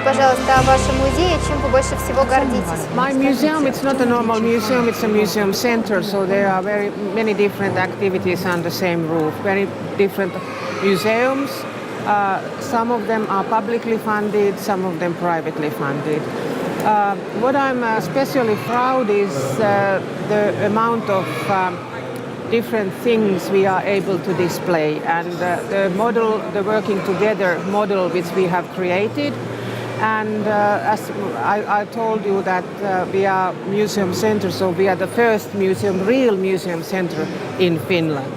пожалуйста, о вашем музее, чем вы больше всего гордитесь? My museum, it's not a normal museum, it's a museum center, so there are very many different activities under the same roof, very different museums. Some of them are publicly funded, some of them privately funded. What I'm especially proud is the amount of different things we are able to display, and the model, the working together model which we have created. And as I told you that we are museum center, so we are the first museum, real museum center in Finland.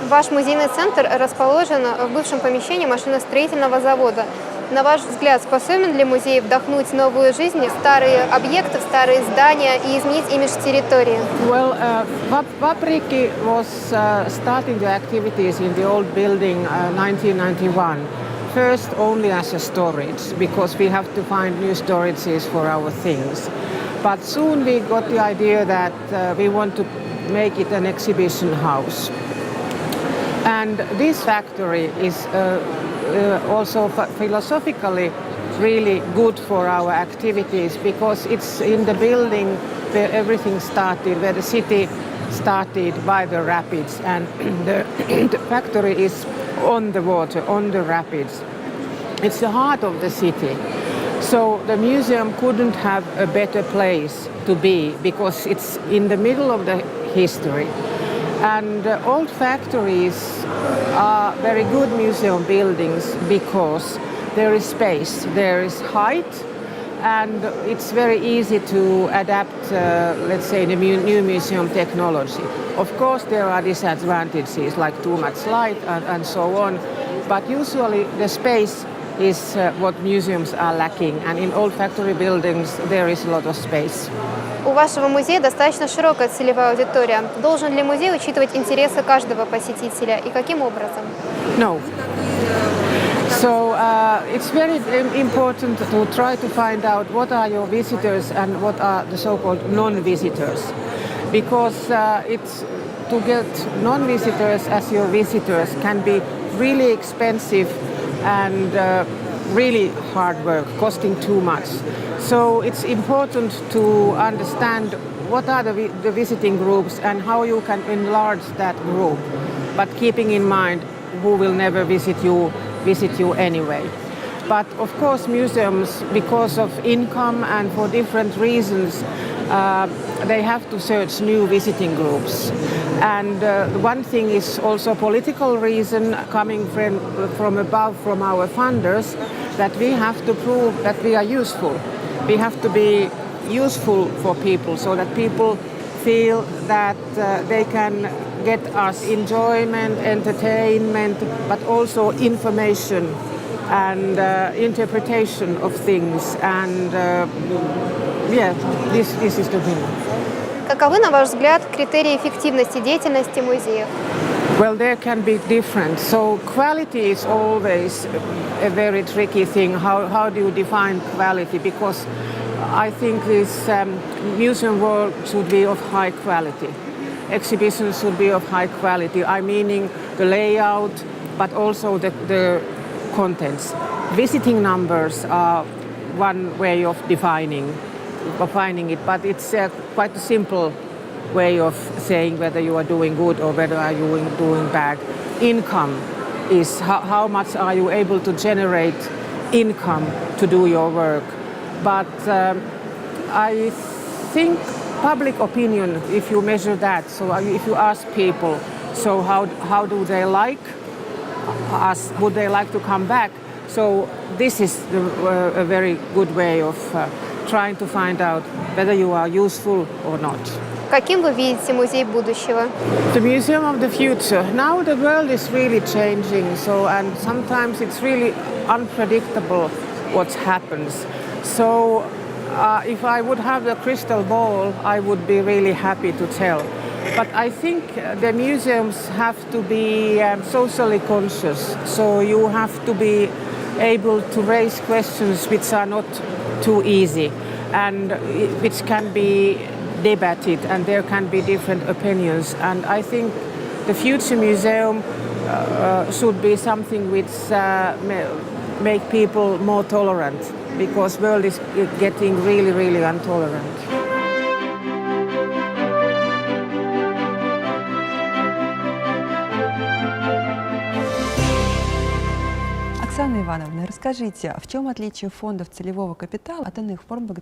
Ваш музейный центр расположен в бывшем помещении машиностроительного завода. На ваш взгляд, способен ли музей вдохнуть новую жизнь в старые объекты, в старые здания и изменить имидж территории? Well, Vapриикки was starting the activities in the old building 1991. First only as a storage, because we have to find new storages for our things. But soon we got the idea that we want to make it an exhibition house. And this factory is also philosophically really good for our activities, because it's in the building where everything started, where the city started by the rapids, and the factory is on the water, on the rapids. It's the heart of the city. So the museum couldn't have a better place to be, because it's in the middle of the history. And old factories are very good museum buildings because there is space, there is height, and it's very easy to adapt, let's say, the new museum technology. Of course, there are disadvantages like too much light and so on, but usually the space is what museums are lacking, and in old factory buildings there is a lot of space. У вашего музея достаточно широкая целевая аудитория. Должен ли музей учитывать интересы каждого посетителя и каким образом? No. So it's very important to try to find out what are your visitors and what are the so-called non-visitors, because it's to get non-visitors as your visitors can be really expensive and really hard work, costing too much. So it's important to understand what are the visiting groups and how you can enlarge that group, but keeping in mind who will never visit you anyway. But of course museums, because of income and for different reasons, they have to search new visiting groups. And one thing is also political reason coming from above, from our funders, that we have to prove that we are useful. We have to be useful for people, so that people feel that they can get us enjoyment, entertainment, but also information and interpretation of things. And this is the thing. Каковы, на ваш взгляд, критерии эффективности деятельности музеев? Well, there can be different. So quality is always a very tricky thing. How do you define quality? Because I think this museum work should be of high quality. Exhibitions should be of high quality. I meaning the layout, but also the contents. Visiting numbers are one way of defining it, but it's quite a simple way of saying whether you are doing good or whether are you doing bad. Income is how much are you able to generate income to do your work. But I think public opinion, if you measure that, so if you ask people, so how do they like us, would they like to come back? So this is a very good way of trying to find out whether you are useful or not. Каким вы видите музей будущего? The museum of the future. Now the world is really changing, and sometimes it's really unpredictable what happens. So if I would have a crystal ball, I would be really happy to tell. But I think the museums have to be socially conscious, so you have to be able to raise questions which are not too easy and which can be debated, and there can be different opinions. And I think the future museum should be something which make people more tolerant, because world is getting really, really intolerant. Оксана Ивановна, расскажите, в чем отличие фондов целевого капитала от иных форм благотворительности?